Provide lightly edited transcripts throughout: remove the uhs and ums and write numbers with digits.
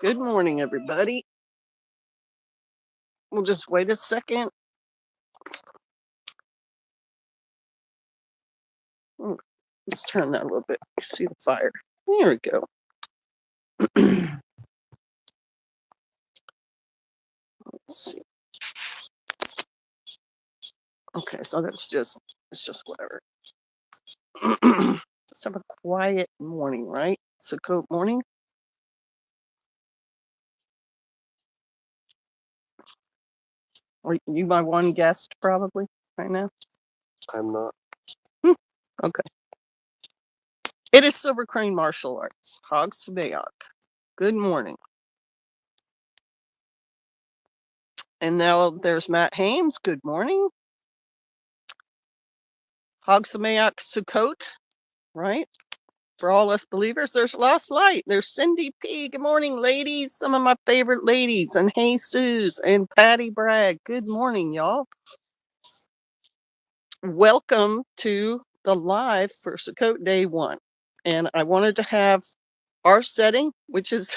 Good morning, everybody. We'll just wait a second. Let's turn that a little bit. See the fire. There we go. Let's see. Okay, so it's just whatever. Just have a quiet morning, right? Sukkot morning. Or you my one guest probably right now? I'm not. Okay. It is Silver Crane Martial Arts. Hog Sabayok. Good morning. And now there's Matt Hames. Good morning. Hog Sabayok Sukkot, right? For all us believers, there's Lost Light. There's Cindy P. Good morning, ladies. Some of my favorite ladies. And Hey Suze and Patty Bragg. Good morning, y'all. Welcome to the live for Sukkot Day 1. And I wanted to have our setting, which is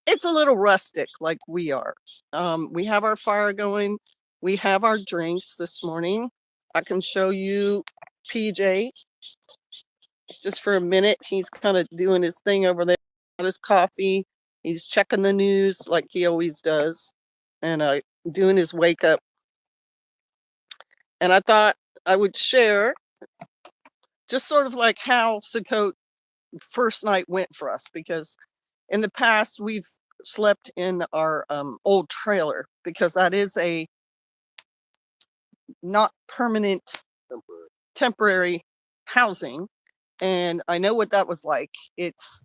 it's a little rustic like we are. We have our fire going. We have our drinks this morning. I can show you PJ just for a minute. He's kind of doing his thing over there, got his coffee. He's checking the news like he always does, and doing his wake up. And I thought I would share just sort of like how Sukkot first night went for us, because in the past we've slept in our old trailer, because that is a not permanent, temporary housing. And I know what that was like. It's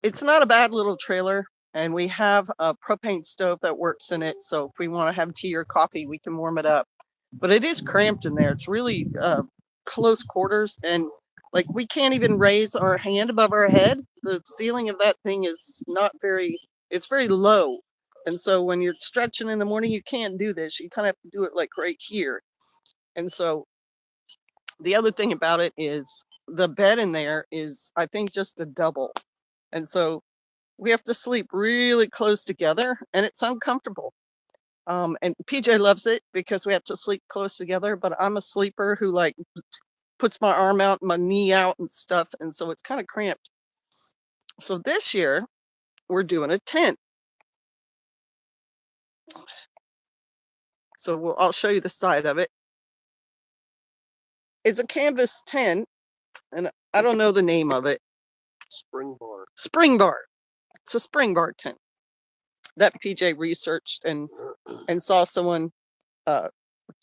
it's not a bad little trailer, and we have a propane stove that works in it, so if we want to have tea or coffee, we can warm it up. But it is cramped in there. It's really close quarters, and like we can't even raise our hand above our head. The ceiling of that thing is not very, it's very low. And so when you're stretching in the morning, you can't do this. You kind of have to do it like right here. And so the other thing about it is the bed in there is, I think, just a double. And so we have to sleep really close together, and it's uncomfortable. And PJ loves it because we have to sleep close together, but I'm a sleeper who like puts my arm out, my knee out and stuff. And so it's kind of cramped. So this year we're doing a tent. So I'll show you the side of it. It's a canvas tent, and I don't know the name of it. Spring bar. Spring bar. It's a spring bar tent that PJ researched and saw someone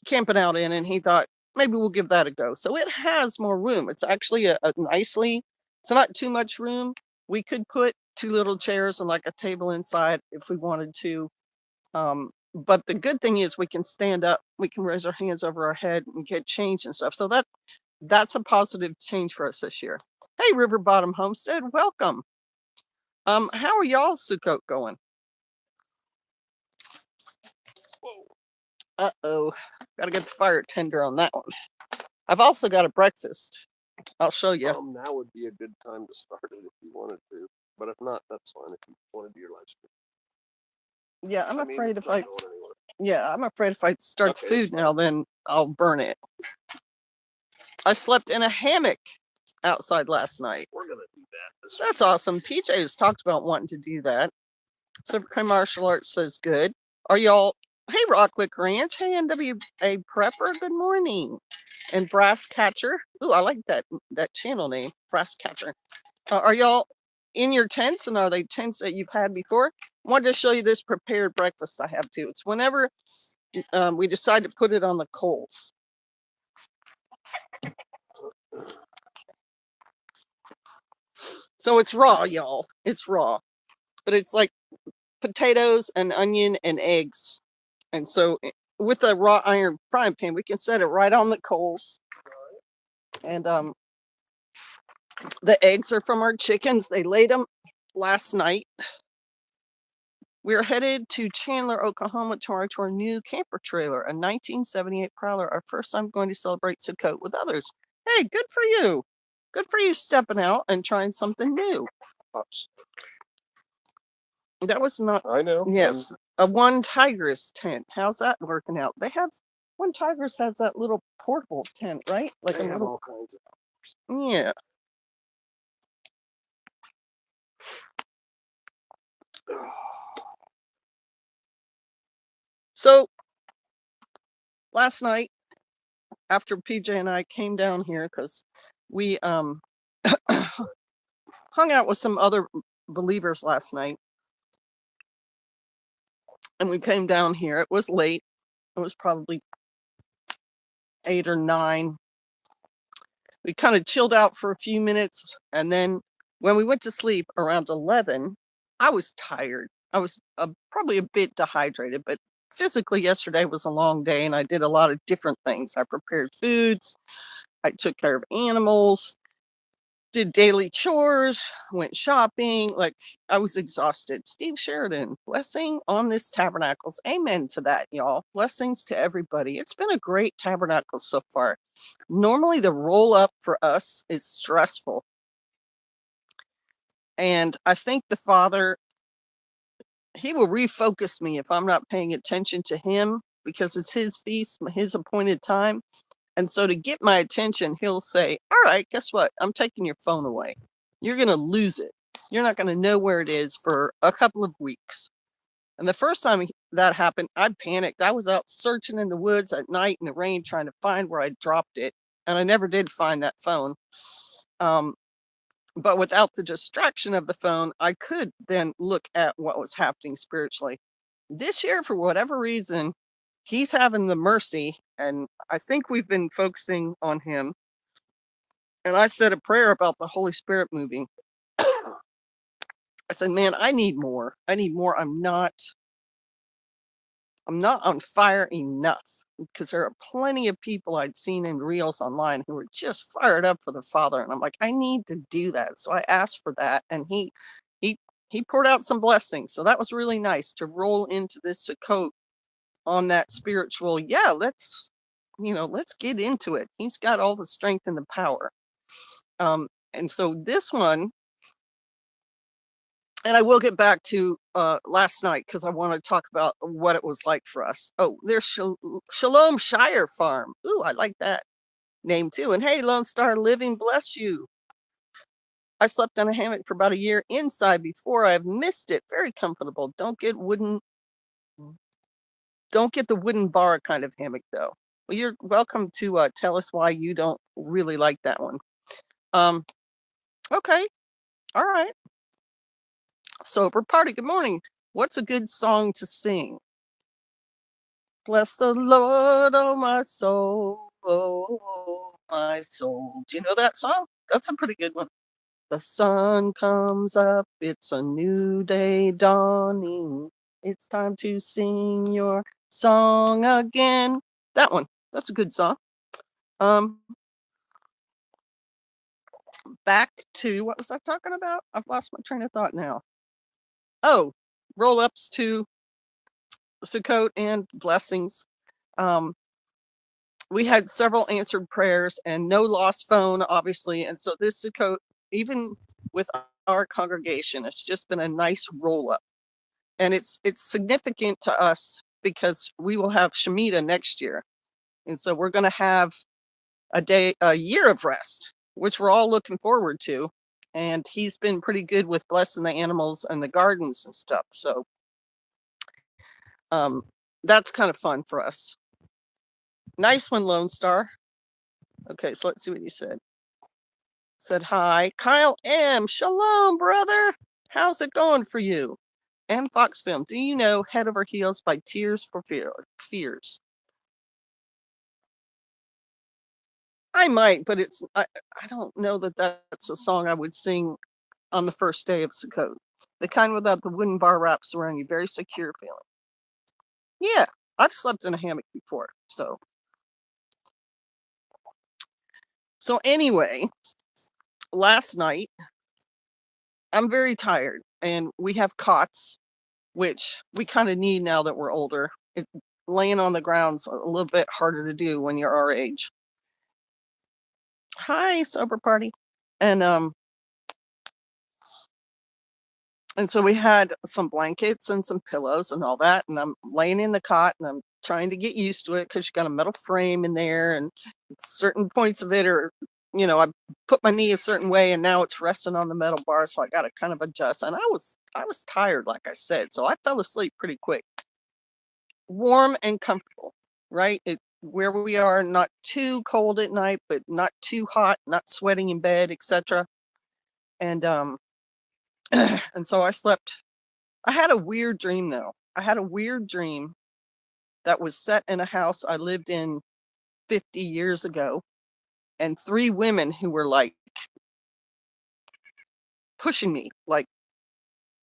camping out in, and he thought maybe we'll give that a go. So it has more room. It's actually a nicely, it's not too much room. We could put 2 little chairs and like a table inside if we wanted to. But the good thing is we can stand up, we can raise our hands over our head and get changed and stuff. So that's a positive change for us this year. Hey, River Bottom Homestead, welcome. How are y'all Sukkot going? Uh-oh, gotta get the fire tender on that one. I've also got a breakfast. I'll show you. Now would be a good time to start it if you wanted to, but if not, that's fine. If you want to do your live stream. Yeah, I'm afraid if I start the food now, then I'll burn it. I slept in a hammock outside last night. We're gonna do that. That's awesome. PJ has talked about wanting to do that. Silver Crane Martial Arts says good. Are y'all? Hey, Rocklick Ranch. Hey, NWA Prepper. Good morning. And Brass Catcher. Ooh, I like that channel name, Brass Catcher. Are y'all in your tents, and are they tents that you've had before? I wanted to show you this prepared breakfast I have too. It's whenever we decide to put it on the coals. So it's raw, y'all. It's raw. But it's like potatoes and onion and eggs. And so with a raw iron frying pan, we can set it right on the coals. And the eggs are from our chickens. They laid them last night. We're headed to Chandler, Oklahoma to our new camper trailer, a 1978 Prowler. Our first time going to celebrate Sukkot with others. Hey, good for you. Good for you stepping out and trying something new. Pops. That was not, I know. yes, a One Tigress tent. How's that working out? They have, One Tigress has that little portable tent, right? Like They a have little, all kinds of. yeah. So last night, after PJ and I came down here, because we hung out with some other believers last night, and we came down here. It was late. It was probably 8 or 9. We kind of chilled out for a few minutes, and then when we went to sleep around 11, I was tired. I was probably a bit dehydrated, but physically yesterday was a long day, and I did a lot of different things. I prepared foods, I took care of animals, did daily chores, went shopping. Like, I was exhausted. Steve Sheridan, blessing on this tabernacles. Amen to that, y'all. Blessings to everybody. It's been a great tabernacle so far. Normally, the roll up for us is stressful. And I think the Father, he will refocus me if I'm not paying attention to him, because it's his feast, his appointed time. And so to get my attention, he'll say, all right, guess what? I'm taking your phone away. You're going to lose it. You're not going to know where it is for a couple of weeks. And the first time that happened, I panicked. I was out searching in the woods at night in the rain trying to find where I dropped it. And I never did find that phone. But without the distraction of the phone, I could then look at what was happening spiritually. This year, for whatever reason, he's having the mercy, and I think we've been focusing on him. And I said a prayer about the Holy Spirit moving. I said, man, I need more. I need more. I'm not on fire enough, because there are plenty of people I'd seen in reels online who were just fired up for the Father. And I'm like, I need to do that. So I asked for that, and he he poured out some blessings. So that was really nice to roll into this Sukkot on that spiritual. Yeah, let's get into it. He's got all the strength and the power. And so this one, and I will get back to last night, because I want to talk about what it was like for us. Oh, there's Shalom Shire Farm. Ooh, I like that name too. And hey, Lone Star Living, bless you. I slept on a hammock for about a year inside before. I've missed it. Very comfortable. Don't get the wooden bar kind of hammock though. Well, you're welcome to tell us why you don't really like that one. Okay. All right. Sober party. Good morning. What's a good song to sing? Bless the Lord, oh my soul, oh my soul. Do you know that song? That's a pretty good one. The sun comes up, it's a new day dawning. It's time to sing your song again. That one. That's a good song. Back to what was I talking about? I've lost my train of thought now. Oh, roll ups to Sukkot and blessings. We had several answered prayers and no lost phone, obviously. And so this Sukkot, even with our congregation, it's just been a nice roll up. And it's significant to us because we will have Shemitah next year. And so we're going to have a year of rest, which we're all looking forward to. And he's been pretty good with blessing the animals and the gardens and stuff. So that's kind of fun for us. Nice one, Lone Star. Okay, so let's see what you said. Said hi. Kyle M. Shalom, brother. How's it going for you? M. Fox Film. Do you know Head Over Heels by Tears for Fears? I might, but I don't know that that's a song I would sing on the first day of Sukkot. The kind without the wooden bar wraps around you. Very secure feeling. Yeah, I've slept in a hammock before. So anyway, last night, I'm very tired, and we have cots, which we kind of need now that we're older. Laying on the ground's a little bit harder to do when you're our age. Hi, sober party. And and so we had some blankets and some pillows and all that, and I'm laying in the cot and I'm trying to get used to it because you got a metal frame in there, and certain points of it are, I put my knee a certain way and now it's resting on the metal bar, so I got to kind of adjust. And I was tired, like I said, so I fell asleep pretty quick. Warm and comfortable, right? Where we are, not too cold at night, but not too hot, not sweating in bed, etc. And and so I slept. I had a weird dream though. I had a weird dream that was set in a house I lived in 50 years ago, and three women who were like pushing me, like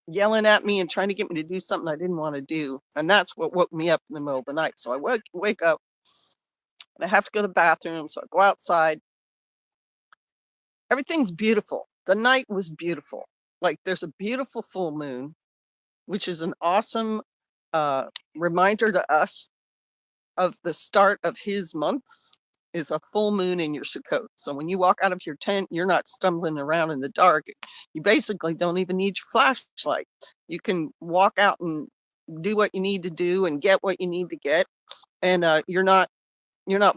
yelling at me and trying to get me to do something I didn't want to do. And that's what woke me up in the middle of the night. So I wake up and I have to go to the bathroom. So I go outside. Everything's beautiful. The night was beautiful. Like there's a beautiful full moon, which is an awesome uh, reminder to us of the start of his months is a full moon in your Sukkot. So when you walk out of your tent, you're not stumbling around in the dark. You basically don't even need your flashlight. You can walk out and do what you need to do and get what you need to get, and you're not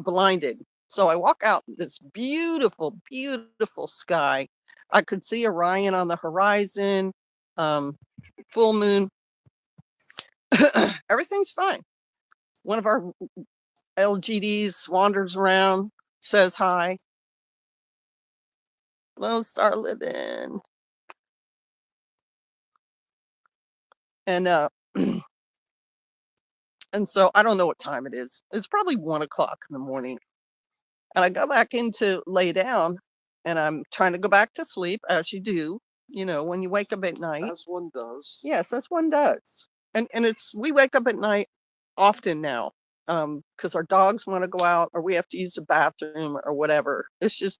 blinded. So I walk out in this beautiful, beautiful sky. I could see Orion on the horizon, um, full moon. Everything's fine. One of our LGDs wanders around, says hi. Lone Star living. And and so I don't know what time it is. It's probably 1 o'clock in the morning. And I go back in to lay down and I'm trying to go back to sleep, as you do, when you wake up at night. As one does. Yes, as one does. And we wake up at night often now. Because our dogs want to go out or we have to use the bathroom or whatever. It's just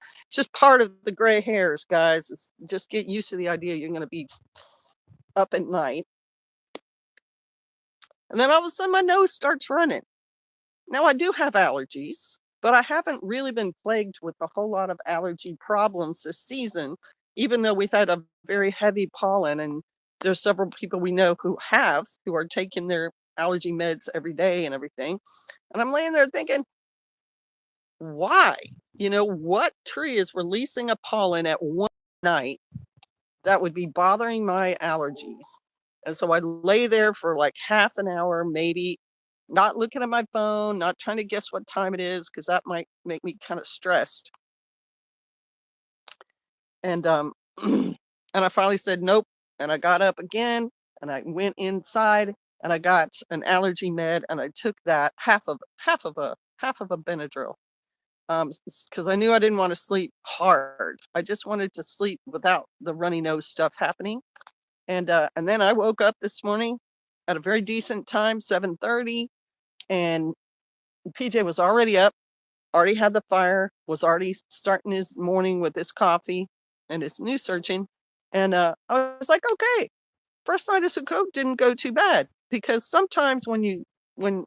part of the gray hairs, guys. It's just get used to the idea you're gonna be up at night. And then all of a sudden my nose starts running. Now I do have allergies, but I haven't really been plagued with a whole lot of allergy problems this season, even though we've had a very heavy pollen and there's several people we know who are taking their allergy meds every day and everything. And I'm laying there thinking, why? What tree is releasing a pollen at one night that would be bothering my allergies? And so I lay there for like half an hour, maybe, not looking at my phone, not trying to guess what time it is, because that might make me kind of stressed. And and I finally said nope. And I got up again and I went inside and I got an allergy med and I took that half of a Benadryl. Because I knew I didn't want to sleep hard. I just wanted to sleep without the runny nose stuff happening. And then I woke up this morning at a very decent time, 7:30, and PJ was already up, already had the fire, was already starting his morning with his coffee and his news searching. And I was like, okay, first night of Sukkot didn't go too bad, because sometimes when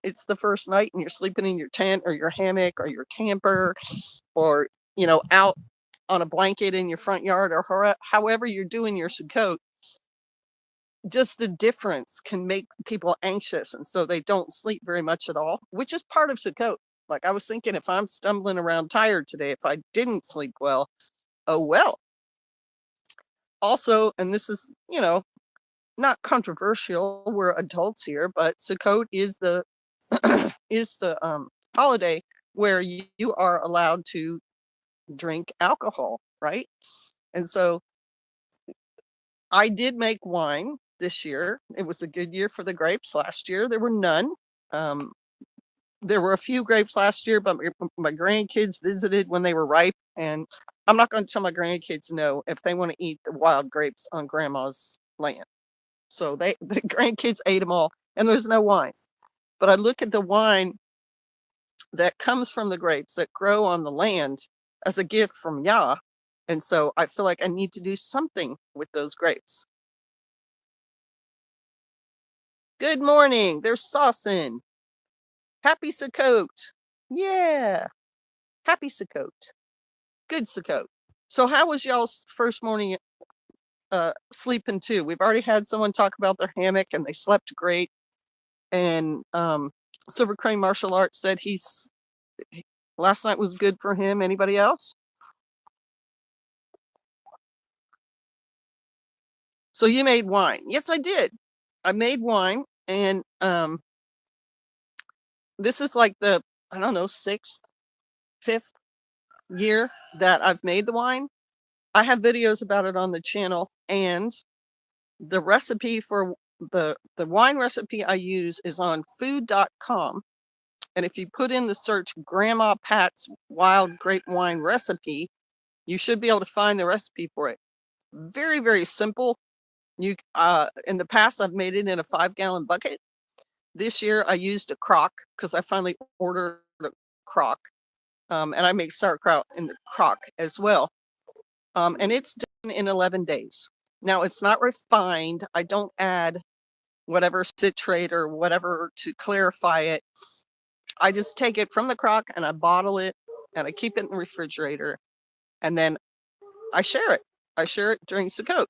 it's the first night and you're sleeping in your tent or your hammock or your camper or out on a blanket in your front yard or however you're doing your Sukkot, just the difference can make people anxious, and so they don't sleep very much at all, which is part of Sukkot. Like I was thinking, if I'm stumbling around tired today, if I didn't sleep well, oh well. Also, and this is not controversial, we're adults here, but Sukkot is the is the holiday where you are allowed to drink alcohol, right? And so I did make wine this year. It was a good year for the grapes. Last year there were none. Um, there were a few grapes last year, but my grandkids visited when they were ripe, and I'm not going to tell my grandkids no if they want to eat the wild grapes on grandma's land. So the grandkids ate them all, and there's no wine. But I look at the wine that comes from the grapes that grow on the land as a gift from Yah, and so I feel like I need to do something with those grapes. Good morning. There's Saucin. Happy Sukkot. Yeah. Happy Sukkot. Good Sukkot. So how was y'all's first morning sleeping too? We've already had someone talk about their hammock and they slept great. And Silver Crane Martial Arts said last night was good for him. Anybody else? So you made wine. Yes, I did. I made wine, and this is like the, I don't know, 6th, 5th year that I've made the wine. I have videos about it on the channel, and the recipe for the wine recipe I use is on food.com. And if you put in the search Grandma Pat's wild grape wine recipe, you should be able to find the recipe for it. Very, very simple. In the past I've made it in a 5-gallon bucket. This year I used a crock because I finally ordered a crock. And I make sauerkraut in the crock as well. And it's done in 11 days. Now it's not refined. I don't add whatever citrate or whatever to clarify it. I just take it from the crock and I bottle it and I keep it in the refrigerator, and then I share it. I share it during Sukkot,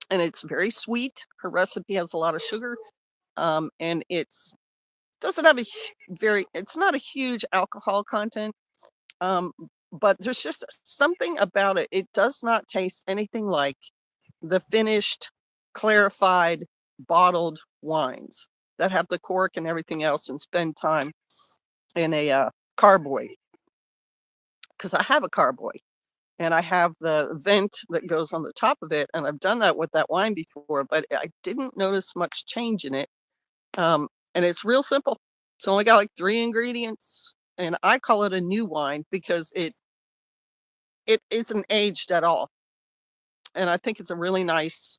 and it's very sweet. Her recipe has a lot of sugar, and it's doesn't have it's not a huge alcohol content, um, but there's just something about it. It does not taste anything like the finished, clarified, bottled wines that have the cork and everything else and spend time in a carboy, because I have a carboy and I have the vent that goes on the top of it. And I've done that with that wine before, but I didn't notice much change in it. And it's real simple. It's only got like 3 ingredients, and I call it a new wine because it isn't aged at all. And I think it's a really nice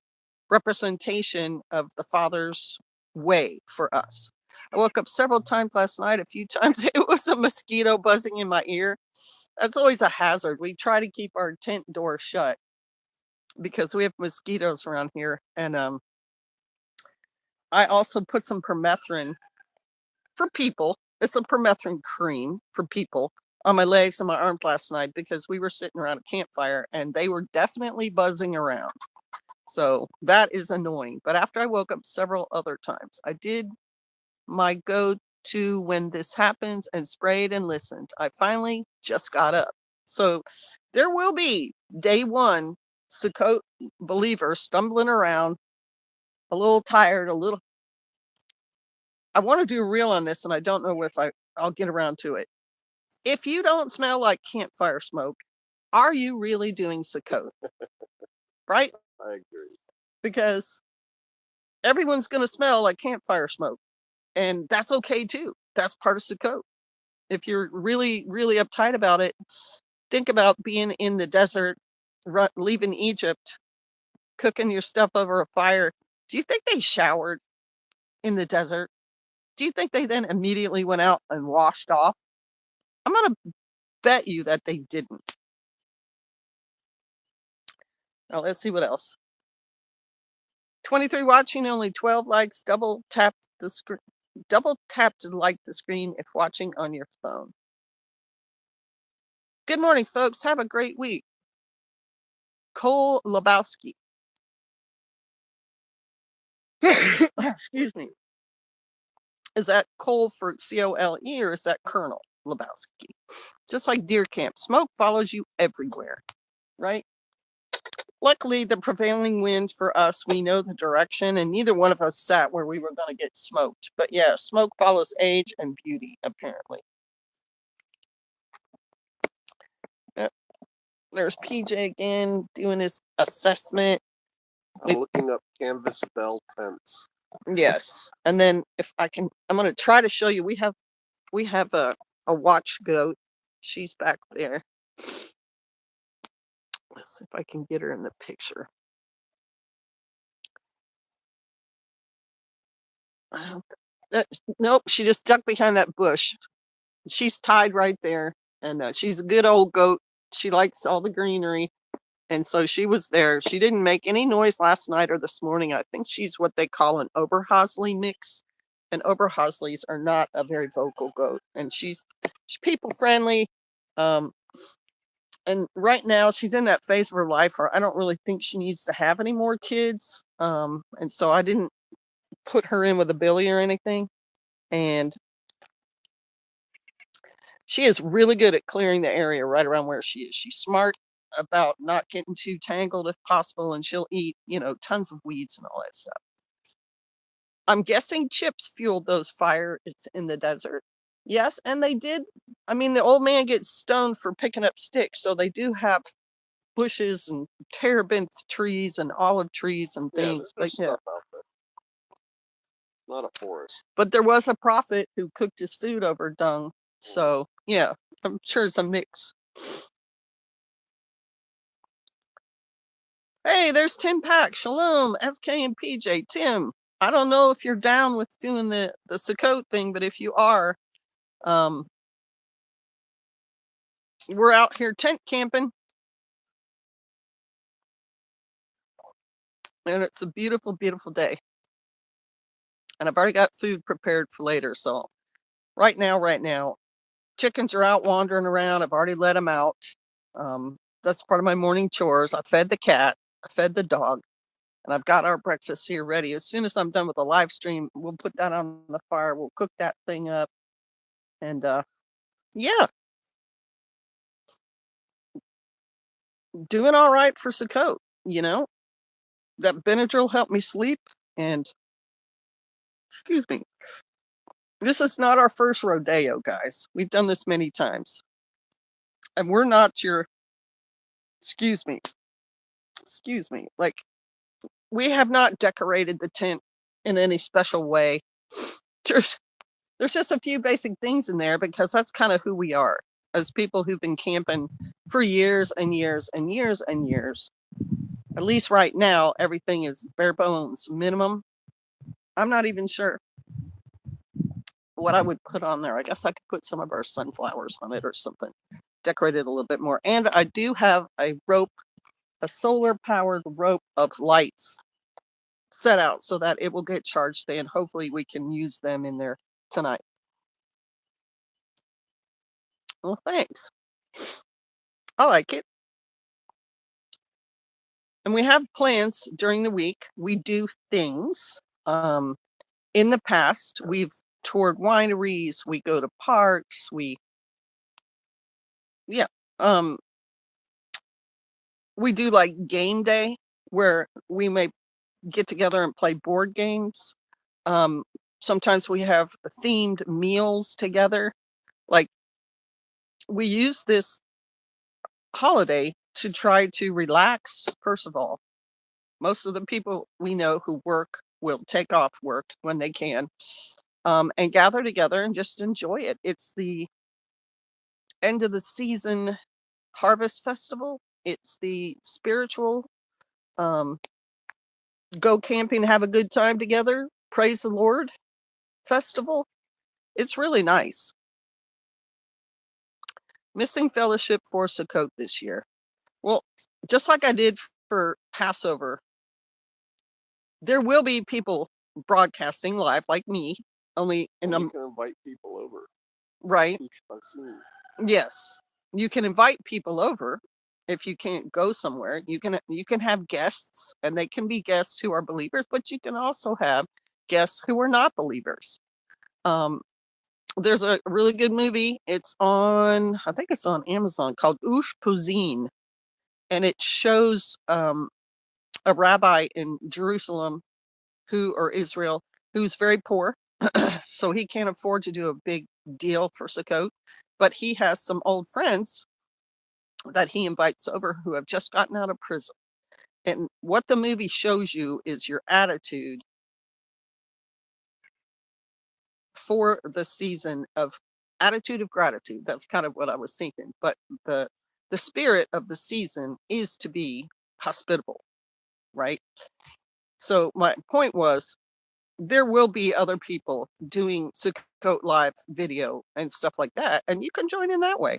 representation of the Father's way for us. I woke up several times last night. A few times it was a mosquito buzzing in my ear. That's always a hazard. We try to keep our tent door shut because we have mosquitoes around here. And I also put some permethrin for people. It's a permethrin cream for people on my legs and my arms last night because we were sitting around a campfire and they were definitely buzzing around. So that is annoying. But after I woke up several other times, I did my go to when this happens and sprayed and listened. I finally just got up. So there will be day one Sukkot believer stumbling around, a little tired, a little. I want to do a reel on this, and I don't know if I'll get around to it. If you don't smell like campfire smoke, are you really doing Sukkot? Right? I agree. Because everyone's going to smell like campfire smoke, and that's okay too. That's part of Sukkot. If you're really, really uptight about it, think about being in the desert, leaving Egypt, cooking your stuff over a fire. Do you think they showered in the desert? Do you think they then immediately went out and washed off? I'm going to bet you that they didn't. Now, let's see what else. 23 watching, only 12 likes. Double tap the screen. Double tap to like the screen if watching on your phone. Good morning, folks. Have a great week. Cole Lebowski. Excuse me. Is that Cole for Cole, or is that Colonel Lebowski? Just like deer camp, smoke follows you everywhere, right? Luckily, the prevailing wind for us, we know the direction, and neither one of us sat where we were going to get smoked. But yeah, smoke follows age and beauty, apparently. Yep. There's PJ again doing his assessment. I'm looking up canvas bell tents. Yes, and then if I can, I'm going to try to show you. We have a watch goat. She's back there. Let's see if I can get her in the picture. Nope, she just ducked behind that bush. She's tied right there, and she's a good old goat. She likes all the greenery, and so she was there. She didn't make any noise last night or this morning. I think she's what they call an Oberhasli mix, and Oberhaslis are not a very vocal goat, and she's people friendly. And right now she's in that phase of her life where I don't really think she needs to have any more kids. And so I didn't put her in with a Billy or anything. And she is really good at clearing the area right around where she is. She's smart about not getting too tangled if possible, and she'll eat, tons of weeds and all that stuff. I'm guessing chips fueled those fires in the desert. Yes, and they did. I mean, the old man gets stoned for picking up sticks, so they do have bushes and terebinth trees and olive trees and Yeah, things. there's But yeah, stuff out there. Not a forest. but there was a prophet who cooked his food over dung. So yeah, I'm sure it's a mix. Hey, there's Tim Pack. Shalom, SK and PJ. Tim, I don't know if you're down with doing the Sukkot thing, but if you are, um, we're out here tent camping, and it's a beautiful, beautiful day. And I've already got food prepared for later. So right now, chickens are out wandering around. I've already let them out. That's part of my morning chores. I fed the cat, I fed the dog, and I've got our breakfast here ready. As soon as I'm done with the live stream, we'll put that on the fire. We'll cook that thing up. And yeah, doing all right for Sukkot. You know, that Benadryl helped me sleep. And excuse me, this is not our first rodeo, guys. We've done this many times. And we're not your, excuse me, like, we have not decorated the tent in any special way. There's there's just a few basic things in there because that's kind of who we are as people who've been camping for years and years and years and years. At least right now, everything is bare bones, minimum. I'm not even sure what I would put on there. I guess I could put some of our sunflowers on it or something, decorate it a little bit more. And I do have a rope, a solar powered rope of lights set out so that it will get charged, and hopefully we can use them in there tonight. Well, thanks. I like it. And we have plans during the week. We do things. In the past, we've toured wineries, we go to parks, yeah, um, we do like game day where we may get together and play board games. Um, Sometimes we have themed meals together. Like, we use this holiday to try to relax, first of all. Most of the people we know who work will take off work when they can, and gather together and just enjoy it. It's the end of the season harvest festival. It's the spiritual, um, go camping, have a good time together, praise the Lord festival. It's really nice. Missing fellowship for Sukkot this year. Well, just like I did for Passover, there will be people broadcasting live like me, only in you can invite people over. right. I've seen. Yes, you can invite people over if you can't go somewhere. You can have guests, and they can be guests who are believers, but you can also have guests who are not believers. Um, there's a really good movie. It's on, I think it's on Amazon, called Ush Puzin, and it shows a rabbi in Jerusalem or Israel who's very poor, so he can't afford to do a big deal for Sukkot, but he has some old friends that he invites over who have just gotten out of prison. And what the movie shows you is your attitude for the season of attitude of gratitude. That's kind of what I was thinking. But the spirit of the season is to be hospitable, right? So my point was, there will be other people doing Sukkot live video and stuff like that, and you can join in that way.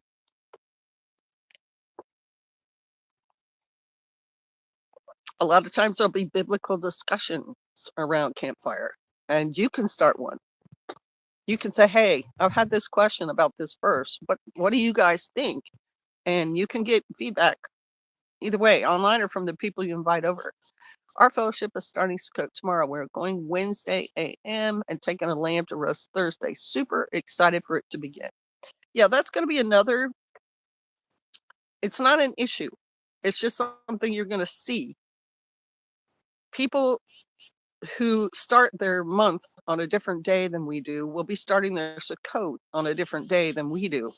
A lot of times there'll be biblical discussions around campfire, and you can start one. You can say, hey, I've had this question about this verse. What do you guys think? and you can get feedback either way, online or from the people you invite over. Our fellowship is starting Sukkot tomorrow. We're going Wednesday a.m. and taking a lamb to roast Thursday. Super excited for it to begin. Yeah, that's going to be another. It's not an issue. It's just something you're going to see. People who start their month on a different day than we do will be starting their Sukkot on a different day than we do.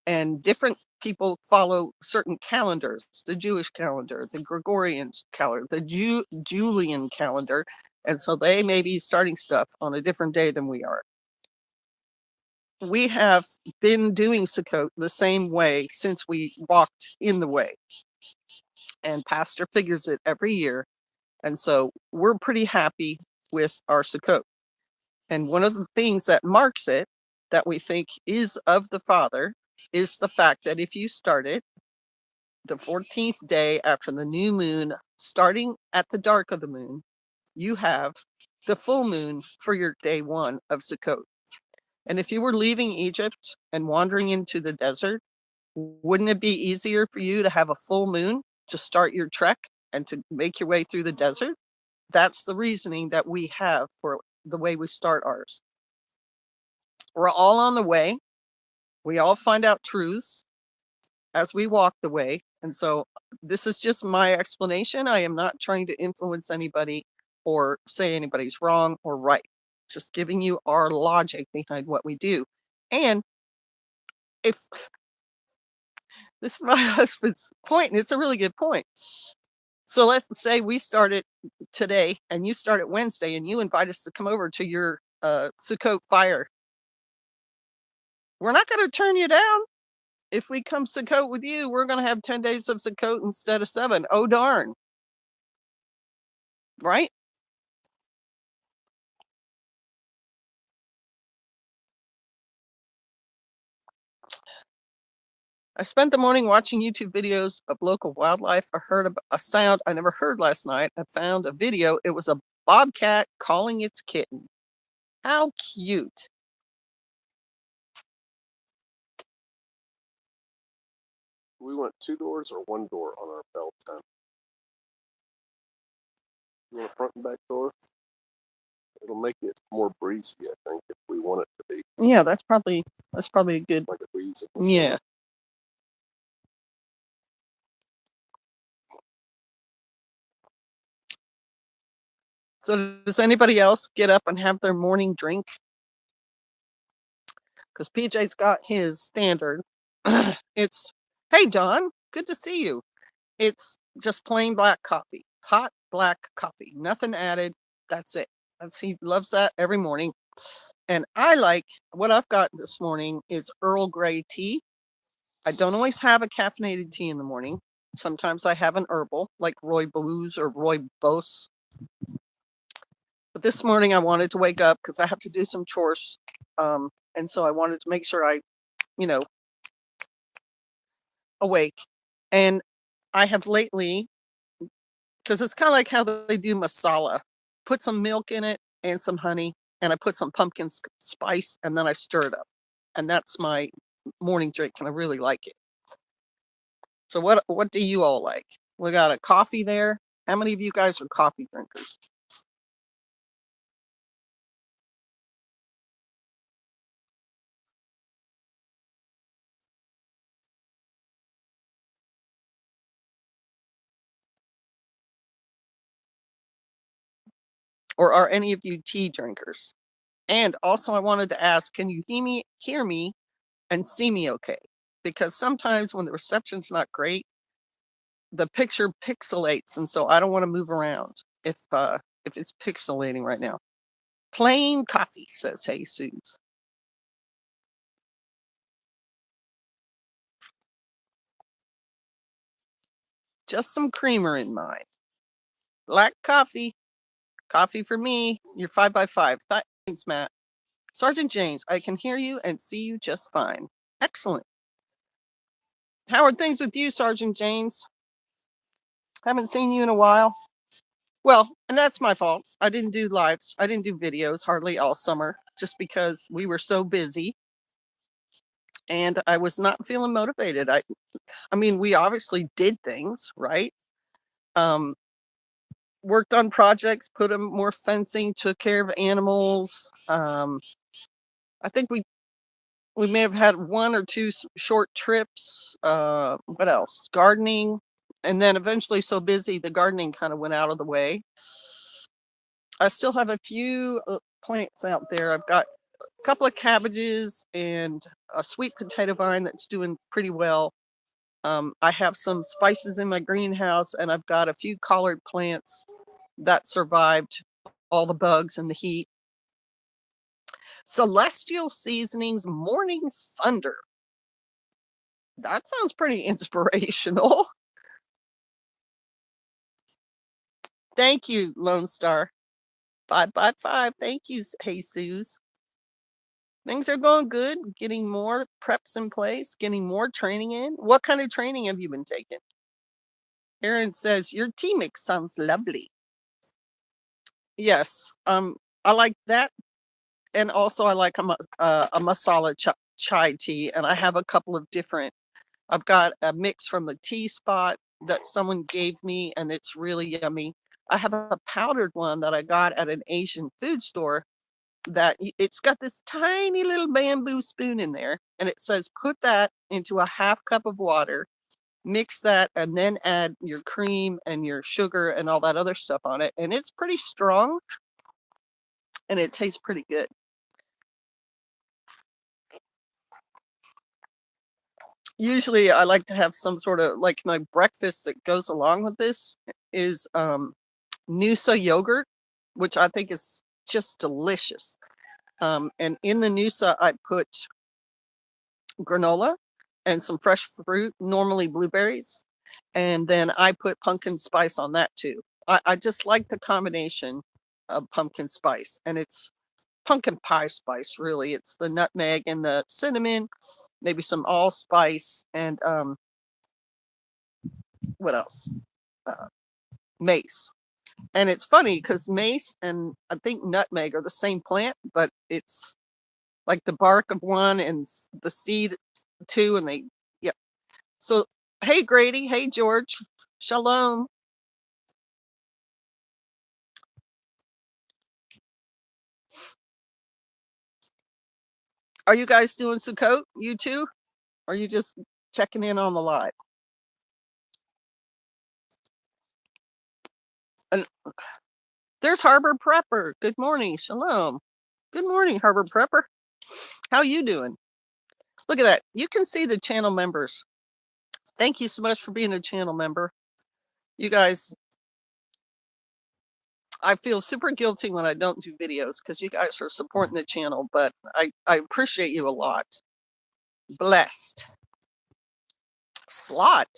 And different people follow certain calendars, the Jewish calendar, the Gregorian calendar, the Julian calendar. And so they may be starting stuff on a different day than we are. We have been doing Sukkot the same way since we walked in the way. And Pastor figures it every year. And so we're pretty happy with our Sukkot. And one of the things that marks it that we think is of the Father is the fact that if you start it the 14th day after the new moon, starting at the dark of the moon, you have the full moon for your day one of Sukkot. And if you were leaving Egypt and wandering into the desert, wouldn't it be easier for you to have a full moon to start your trek and to make your way through the desert? That's the reasoning that we have for the way we start ours. We're all on the way. We all find out truths as we walk the way. And so this is just my explanation. I am not trying to influence anybody or say anybody's wrong or right. Just giving you our logic behind what we do. And if this is my husband's point, and it's a really good point. So let's say we started today and you start it Wednesday and you invite us to come over to your Sukkot fire. We're not going to turn you down. If we come Sukkot with you, we're going to have 10 days of Sukkot instead of 7. Oh, darn. Right? I spent the morning watching YouTube videos of local wildlife. I heard a sound I never heard last night. I found a video. It was a bobcat calling its kitten. How cute. We want 2 doors or 1 door on our bell tent. You want a front and back door? It'll make it more breezy, I think, if we want it to be. Yeah, that's probably a good. Like a breeze. Yeah. So does anybody else get up and have their morning drink? Because PJ's got his standard. It's, hey, Don, good to see you. It's just plain black coffee, hot black coffee, nothing added. That's it. He loves that every morning. And I like what I've got this morning is Earl Grey tea. I don't always have a caffeinated tea in the morning. Sometimes I have an herbal like Rooibos or Rooibos. But this morning I wanted to wake up because I have to do some chores. And so I wanted to make sure I, awake. And I have lately, because it's kind of like how they do masala, put some milk in it and some honey, and I put some pumpkin spice, and then I stir it up. And that's my morning drink, and I really like it. So what do you all like? We got a coffee there. How many of you guys are coffee drinkers? Or are any of you tea drinkers? And also, I wanted to ask, can you hear me and see me okay? Because sometimes when the reception's not great, the picture pixelates, and so I don't want to move around if it's pixelating right now. Plain coffee, says Jesus. Just some creamer in mine. Black coffee. Coffee for me. You're 5x5. Thanks, Matt. Sergeant James, I can hear you and see you just fine. Excellent. How are things with you, Sergeant James? Haven't seen you in a while. Well, and that's my fault. I didn't do lives. I didn't do videos hardly all summer just because we were so busy. and I was not feeling motivated. I mean, we obviously did things, right? Um, Worked on projects, put in more fencing, took care of animals. I think we may have had one or two short trips. What else? Gardening, and then eventually so busy the gardening kind of went out of the way. I still have a few plants out there. I've got a couple of cabbages and a sweet potato vine that's doing pretty well. I have some spices in my greenhouse, and I've got a few collard plants that survived all the bugs and the heat. Celestial Seasonings Morning Thunder. That sounds pretty inspirational. Thank you, Lone Star. 555. Thank you, Jesus. Things are going good. Getting more preps in place, getting more training in. What kind of training have you been taking? Aaron says, your tea mix sounds lovely. Yes, I like that. And also I like a masala chai tea. And I have a couple of different, I've got a mix from the Tea Spot that someone gave me, and it's really yummy. I have a powdered one that I got at an Asian food store that it's got this tiny little bamboo spoon in there, and it says put that into a half cup of water, mix that, and then add your cream and your sugar and all that other stuff on it, and it's pretty strong and it tastes pretty good. Usually I like to have some sort of like my breakfast that goes along with this is Noosa yogurt, which I think is just delicious. And in the Noosa, I put granola and some fresh fruit, normally blueberries. And then I put pumpkin spice on that too. I just like the combination of pumpkin spice, and it's pumpkin pie spice, really. It's the nutmeg and the cinnamon, maybe some allspice, and what else? Mace. And it's funny because mace and I think nutmeg are the same plant, but it's like the bark of one and the seed two, and they, yeah. So, hey, Grady. Hey, George. Shalom. Are you guys doing Sukkot? You too? Or are you just checking in on the live? And there's Harbor Prepper. Good morning. Shalom. Good morning, Harbor Prepper. How you doing? Look at that. You can see the channel members. Thank you so much for being a channel member. You guys, I feel super guilty when I don't do videos because you guys are supporting the channel, but I appreciate you a lot. Blessed. Slot.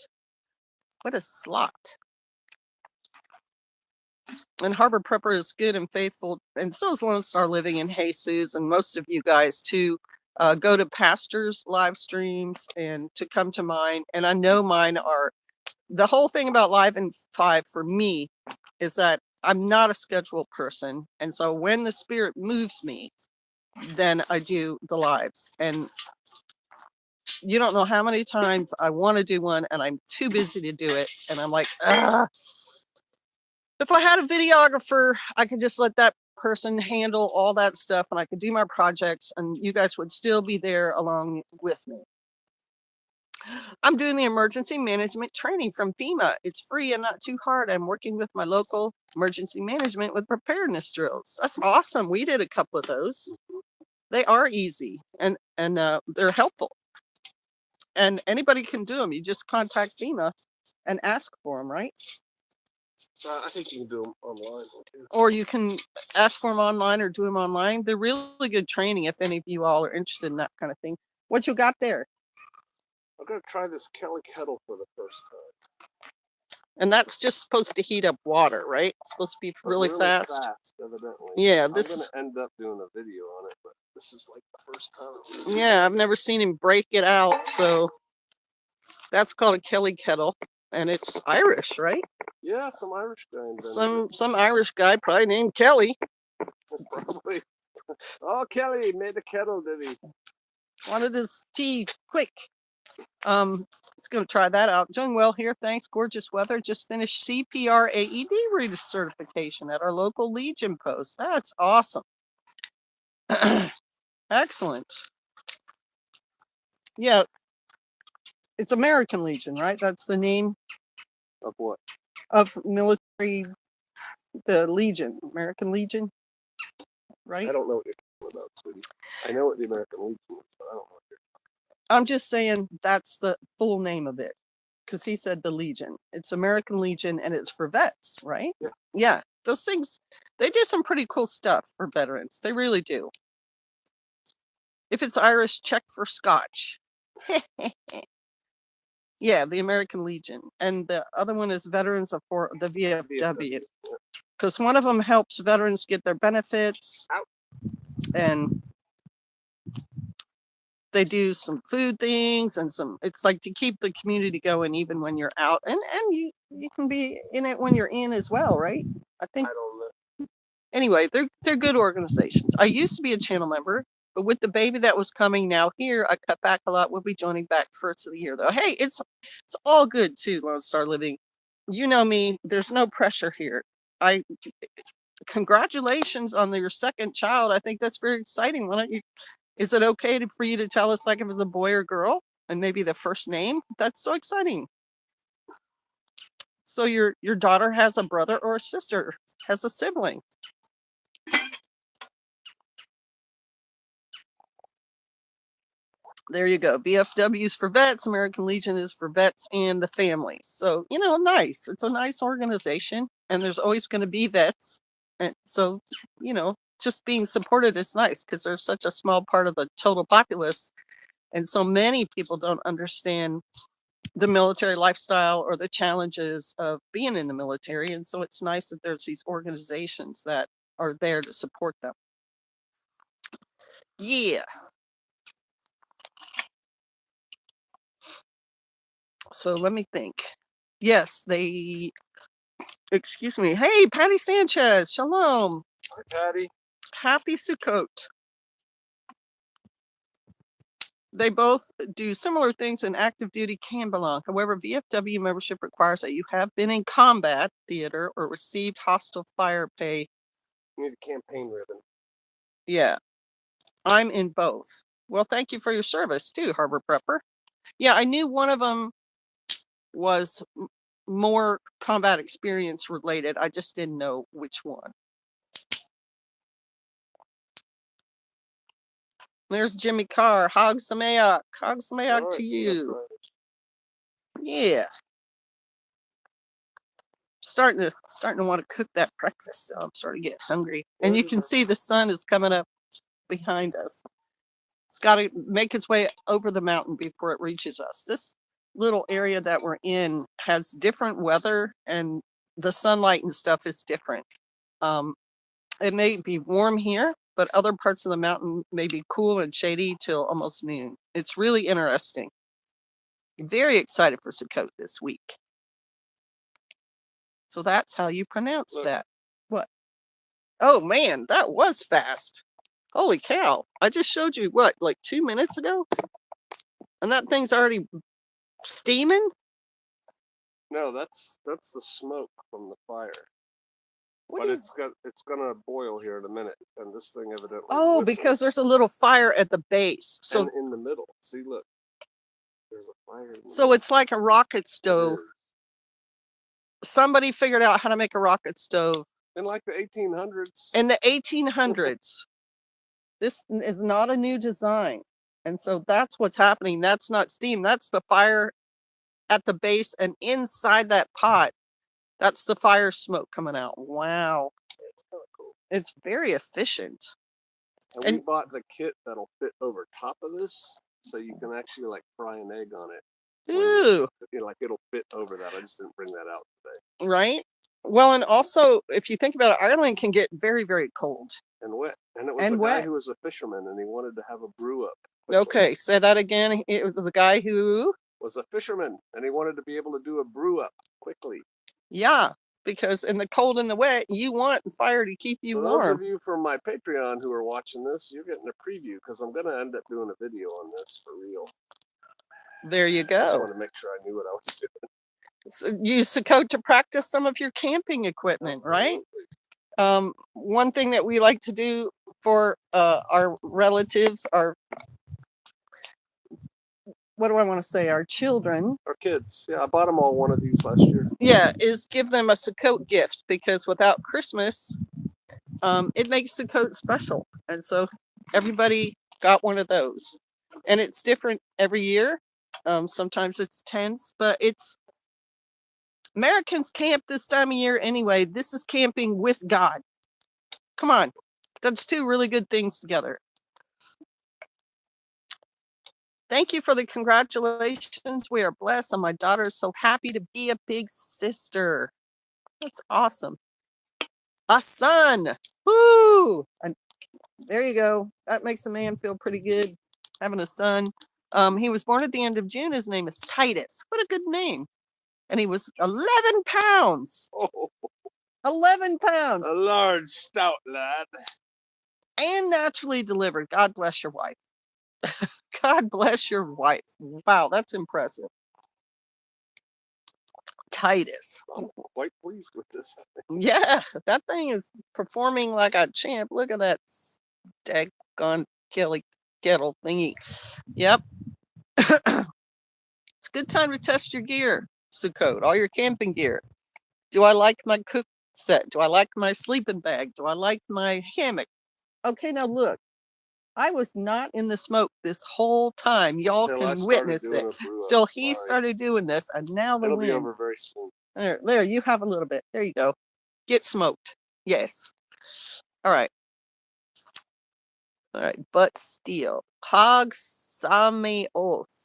What is slot? And Harbor Prepper is good and faithful, and so is Lone Star Living and Jesus, and most of you guys too. Go to pastors' live streams and to come to mine. And I know mine are, the whole thing about Live in 5 for me is that I'm not a scheduled person. And so when the Spirit moves me, then I do the lives. And you don't know how many times I want to do one and I'm too busy to do it. And I'm like, ah. If I had a videographer, I could just let that person handle all that stuff and I could do my projects and you guys would still be there along with me. I'm doing the emergency management training from FEMA. It's free and not too hard. I'm working with my local emergency management with preparedness drills. That's awesome. We did a couple of those. They are easy and they're helpful. And anybody can do them. You just contact FEMA and ask for them, right? I think you can do them online. Too. Or you can ask for them online or do them online. They're really good training if any of you all are interested in that kind of thing. What you got there? I'm going to try this Kelly kettle for the first time. And that's just supposed to heat up water, right? It's supposed to be really fast. Evidently. Yeah, I'm going to end up doing a video on it, but this is like the first time. Yeah, I've never seen him break it out, so that's called a Kelly kettle, and it's Irish, right? Yeah, some Irish guy. Some Irish guy, probably named Kelly. Probably. Oh, Kelly made the kettle, did he? Wanted his tea quick. It's going to try that out. Doing well here. Thanks. Gorgeous weather. Just finished CPR AED reader certification at our local Legion post. That's awesome. Excellent. Yeah. It's American Legion, right? That's the name Of what? of military, the Legion, American Legion, right? I don't know what you're talking about, sweetie. I know what the American Legion is, but I don't know what you're I'm just saying that's the full name of it. Because he said the Legion. It's American Legion and it's for vets, right? Yeah. Yeah. Those things, they do some pretty cool stuff for veterans. They really do. If it's Irish, check for Scotch. Yeah, the American Legion. And the other one is Veterans of the VFW. Because one of them helps veterans get their benefits. And they do some food things and it's like to keep the community going even when you're out. And you can be in it when you're in as well, right? I think. I don't know. Anyway, they're good organizations. I used to be a channel member, but with the baby that was coming now here, I cut back a lot. We'll be joining back first of the year though. Hey, it's all good too, Lone Star Living. You know me, there's no pressure here. Congratulations on your second child. I think that's very exciting. Why don't you, is it okay for you to tell us like if it's a boy or girl and maybe the first name? That's so exciting. So your daughter has a brother or a sister, has a sibling. There you go. VFW's for vets. American Legion is for vets and the families. So, nice. It's a nice organization and there's always going to be vets. And so, just being supported is nice because they're such a small part of the total populace. And so many people don't understand the military lifestyle or the challenges of being in the military. And so it's nice that there's these organizations that are there to support them. Yeah. So let me think. Yes, excuse me. Hey, Patty Sanchez. Shalom. Hi, Patty. Happy Sukkot. They both do similar things and active duty can belong. However, VFW membership requires that you have been in combat theater or received hostile fire pay. You need a campaign ribbon. Yeah, I'm in both. Well, thank you for your service too, Harbor Prepper. Yeah, I knew one of them was more combat experience related. I just didn't know which one. There's Jimmy Carr. Hog Sameach. Hog Sameach to you. Yeah. Starting to want to cook that breakfast. So I'm starting to get hungry. And you can see the sun is coming up behind us. It's got to make its way over the mountain before it reaches us. This little area that we're in has different weather and the sunlight and stuff is different. It may be warm here, but other parts of the mountain may be cool and shady till almost noon. It's really interesting. Very excited for Sukkot this week. So that's how you pronounce that. What? Oh man, that was fast. Holy cow. I just showed you what, like 2 minutes ago? And that thing's already steaming? No, that's the smoke from the fire. But it's gonna boil here in a minute, and this thing evidently. Oh, whistles. Because there's a little fire at the base. So and in the middle. See, look. There's a fire. So it's like a rocket stove. Somebody figured out how to make a rocket stove. In like the 1800s. In the 1800s. This is not a new design. And so that's what's happening. That's not steam. That's the fire at the base. And inside that pot, that's the fire smoke coming out. Wow. It's kind of cool. It's very efficient. And we bought the kit that'll fit over top of this. So you can actually like fry an egg on it. Ooh. Like it'll fit over that. I just didn't bring that out today. Right. Well, and also, if you think about it, Ireland can get very, very cold. And wet. And it was a guy who was a fisherman and he wanted to have a brew up. Okay, say that again. It was a guy who was a fisherman and he wanted to be able to do a brew up quickly. Yeah. because in the cold and the wet, you want fire to keep you For warm. those of you from my Patreon who are watching this, you're getting a preview because I'm going to end up doing a video on this for real. There you go. Just want to make sure I knew what I was doing. So use Sukkot to practice some of your camping equipment, right? One thing that we like to do for our relatives, what do I want to say, our children. Our kids. Yeah, I bought them all one of these last year. Yeah, is give them a Sukkot gift, because without Christmas, it makes Sukkot special. And so everybody got one of those. And it's different every year. Sometimes it's tense, but Americans camp this time of year anyway. This is camping with God. Come on. That's two really good things together. Thank you for the congratulations. We are blessed, and my daughter is so happy to be a big sister. That's awesome. A son. Woo! And there you go. That makes a man feel pretty good, having a son. He was born at the end of June. His name is Titus. What a good name. And he was 11 pounds. Oh, 11 pounds. a large, stout lad. And naturally delivered. God bless your wife. God bless your wife. Wow, that's impressive. Titus. I'm quite pleased with this thing. Yeah, that thing is performing like a champ. Look at that daggone kettle thingy. Yep. It's a good time to test your gear, Sukkot, all your camping gear. Do I like my cook set? Do I like my sleeping bag? Do I like my hammock? Okay, now look. I was not in the smoke this whole time. Y'all can witness it. Still, he started doing this, and now the It'll wind. be over very soon. There, you have a little bit. There you go. Get smoked. Yes. All right. All right. But steel. Hog Same Oath.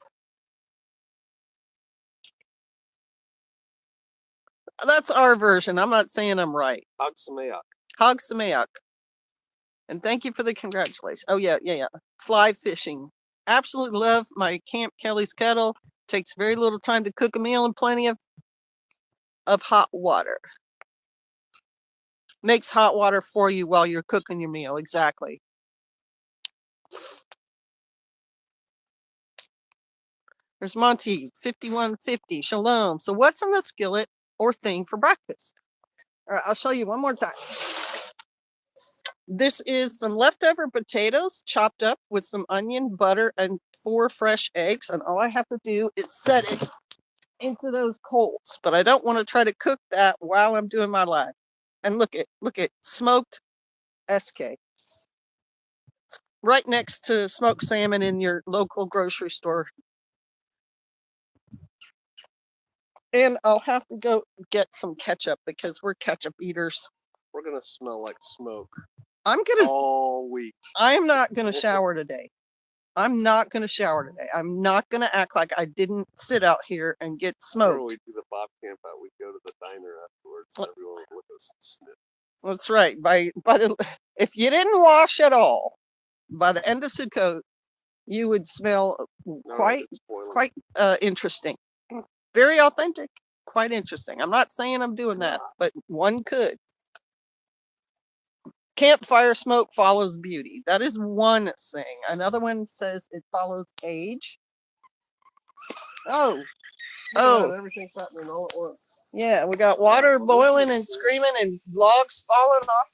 That's our version. I'm not saying I'm right. Hog Sameach. Hog Sameach. And thank you for the congratulations. Oh, yeah. Fly fishing. Absolutely love my Camp Kelly's kettle. Takes very little time to cook a meal and plenty of hot water. Makes hot water for you while you're cooking your meal. Exactly. There's Monty, 5150. Shalom. So what's in the skillet or thing for breakfast? All right, I'll show you one more time. This is some leftover potatoes chopped up with some onion, butter, and 4 fresh eggs. And all I have to do is set it into those coals. But I don't want to try to cook that while I'm doing my live. And look at smoked SK. It's right next to smoked salmon in your local grocery store. And I'll have to go get some ketchup because we're ketchup eaters. We're gonna smell like smoke all week. I'm not gonna shower today. I'm not gonna act like I didn't sit out here and get smoked. Before we do the Bob camp out, we go to the diner afterwards. Everyone with us and sniff. That's right. If you didn't wash at all, by the end of Sukkot, you would smell quite interesting. Very authentic. Quite interesting. I'm not saying I'm doing that, but one could. Campfire smoke follows beauty. That is one thing. Another one says it follows age. Everything's happening all at once. Yeah, we got water boiling and screaming and logs falling off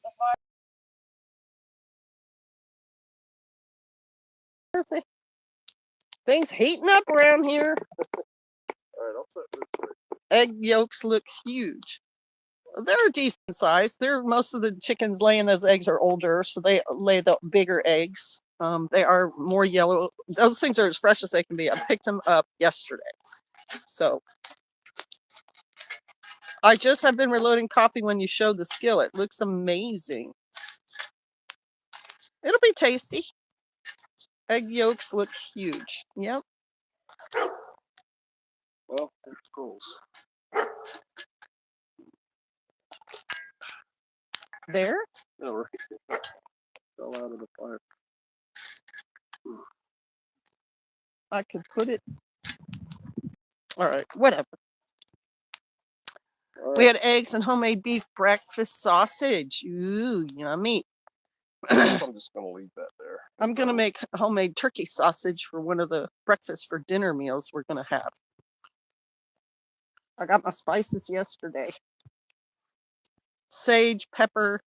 the fire. Things heating up around here. All right, I'll set this. Egg yolks look huge. They're decent size. Most of the chickens laying those eggs are older, so they lay the bigger eggs. They are more yellow. Those things are as fresh as they can be. I picked them up yesterday. So I just have been reloading coffee when you showed the skillet. It looks amazing. It'll be tasty. Egg yolks look huge. Yep. Well, it's coals. There? No, right. Fell out of the fire. I could put it. All right, whatever. We had eggs and homemade beef breakfast sausage. Ooh, yummy. I'm just gonna leave that there. I'm gonna make homemade turkey sausage for one of the breakfast for dinner meals we're gonna have. I got my spices yesterday. Sage, pepper.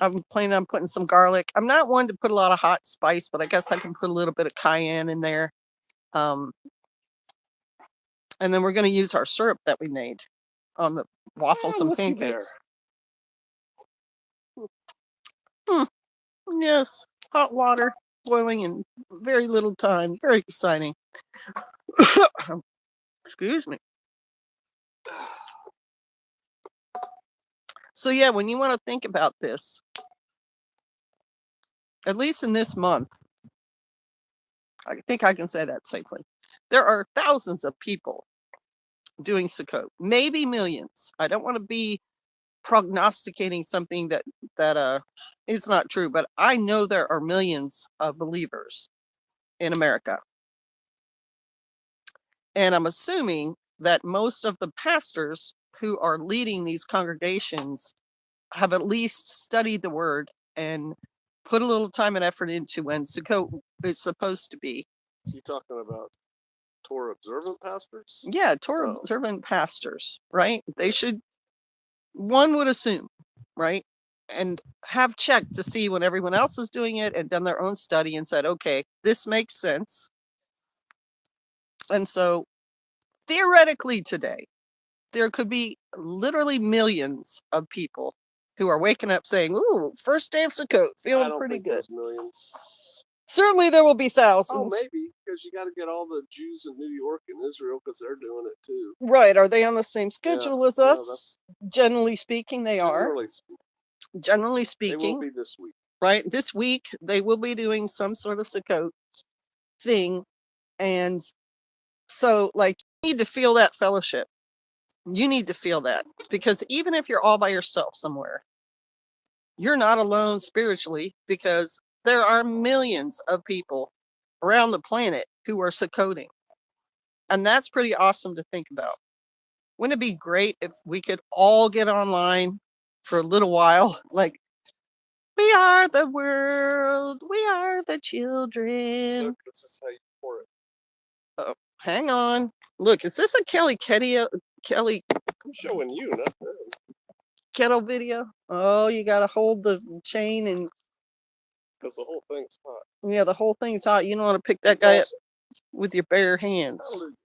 I'm planning on putting some garlic. I'm not one to put a lot of hot spice, but I guess I can put a little bit of cayenne in there. And then we're going to use our syrup that we made on the waffles and pancakes. Yes, hot water boiling in very little time. Very exciting. Excuse me. So yeah, when you want to think about this, at least in this month, I think I can say that safely. There are thousands of people doing Sukkot, maybe millions. I don't want to be prognosticating something that is not true, but I know there are millions of believers in America. And I'm assuming that most of the pastors who are leading these congregations have at least studied the word and put a little time and effort into when Sukkot is supposed to be. You talking about Torah observant pastors? Yeah, Torah observant pastors, right? They should, one would assume, right? And have checked to see when everyone else is doing it and done their own study and said, okay, this makes sense. And so theoretically today, there could be literally millions of people who are waking up saying, ooh, first day of Sukkot, feeling pretty good. Millions. Certainly there will be thousands. Oh, maybe, because you got to get all the Jews in New York and Israel because they're doing it too. Right. Are they on the same schedule as us? Generally speaking, they are. Generally speaking. They will be this week. Right. This week, they will be doing some sort of Sukkot thing. And so, like, you need to feel that fellowship. You need to feel that. Because even if you're all by yourself somewhere, you're not alone spiritually, because there are millions of people around the planet who are Sukkoting. And that's pretty awesome to think about. Wouldn't it be great if we could all get online for a little while? Like, we are the world, we are the children. Look, this is how you pour it. Oh, hang on. Look, is this a Kelly? I'm showing you, not them. Kettle video? Oh, you got to hold the chain and... Because the whole thing's hot. Yeah, the whole thing's hot. You don't want to pick that guy up with your bare hands. Hallelujah.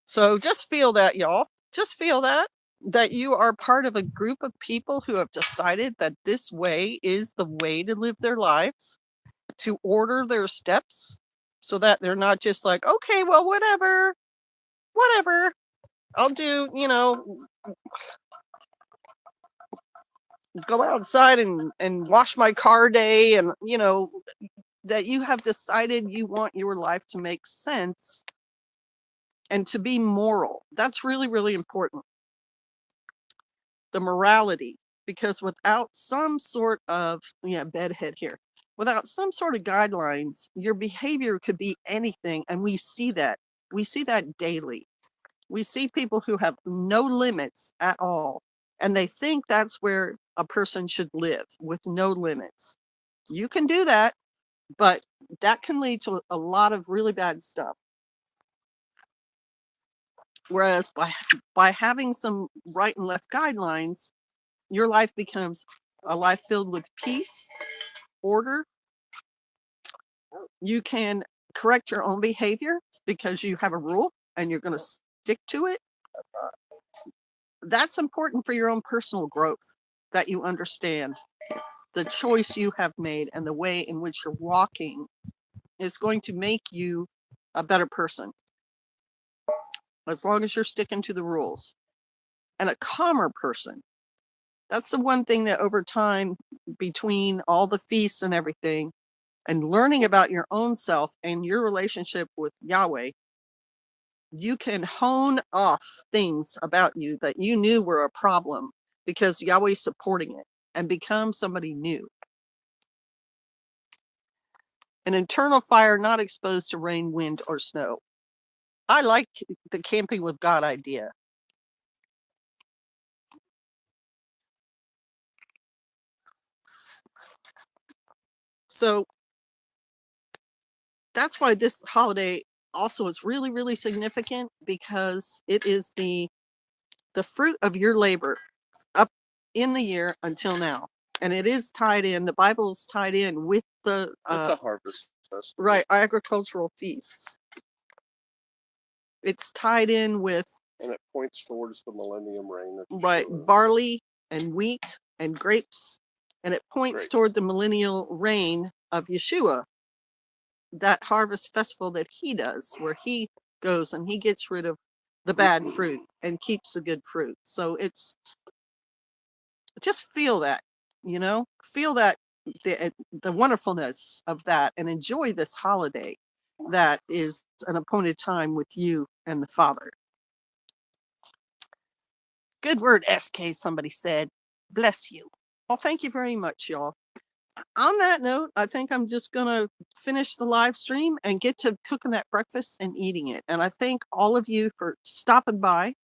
So just feel that, y'all. Just feel that you are part of a group of people who have decided that this way is the way to live their lives, to order their steps so that they're not just like, okay, well, whatever, I'll do, go outside and wash my car day. And, that you have decided you want your life to make sense and to be moral. That's really, really important. The morality, because without some sort of, bedhead here, without some sort of guidelines, your behavior could be anything. And we see that daily. We see people who have no limits at all, and they think that's where a person should live, with no limits. You can do that, but that can lead to a lot of really bad stuff. Whereas by having some right and left guidelines, your life becomes a life filled with peace, order. You can correct your own behavior because you have a rule and you're going to stick to it. That's important for your own personal growth, that you understand the choice you have made and the way in which you're walking is going to make you a better person, as long as you're sticking to the rules. And a calmer person. That's the one thing that over time, between all the feasts and everything, and learning about your own self and your relationship with Yahweh, you can hone off things about you that you knew were a problem because Yahweh's supporting it, and become somebody new. An internal fire not exposed to rain, wind, or snow. I like the camping with God idea. So that's why this holiday also is really, really significant, because it is the fruit of your labor up in the year until now. And it is tied in, the Bible is tied in with the It's a harvest festival. right, agricultural feasts. It's tied in with, and it points towards the millennium reign of right, Yeshua. barley and wheat and grapes, and it points toward the millennial reign of Yeshua, that harvest festival that he does, where he goes and he gets rid of the bad fruit and keeps the good fruit. So it's just feel that, feel that, the wonderfulness of that, and enjoy this holiday that is an appointed time with you and the Father. Good word, SK, somebody said. Bless you. Well, thank you very much, y'all. On that note, I think I'm just going to finish the live stream and get to cooking that breakfast and eating it. And I thank all of you for stopping by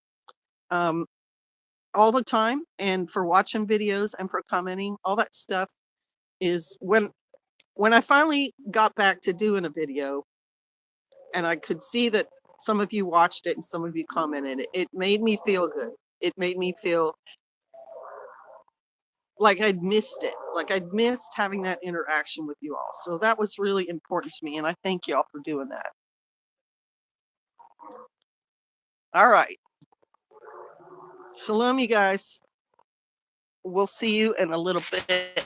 all the time, and for watching videos and for commenting. All that stuff is when I finally got back to doing a video and I could see that some of you watched it and some of you commented, it made me feel good. It made me feel like I'd missed it, like I'd missed having that interaction with you all. So that was really important to me, and I thank you all for doing that. All right. Shalom, you guys. We'll see you in a little bit.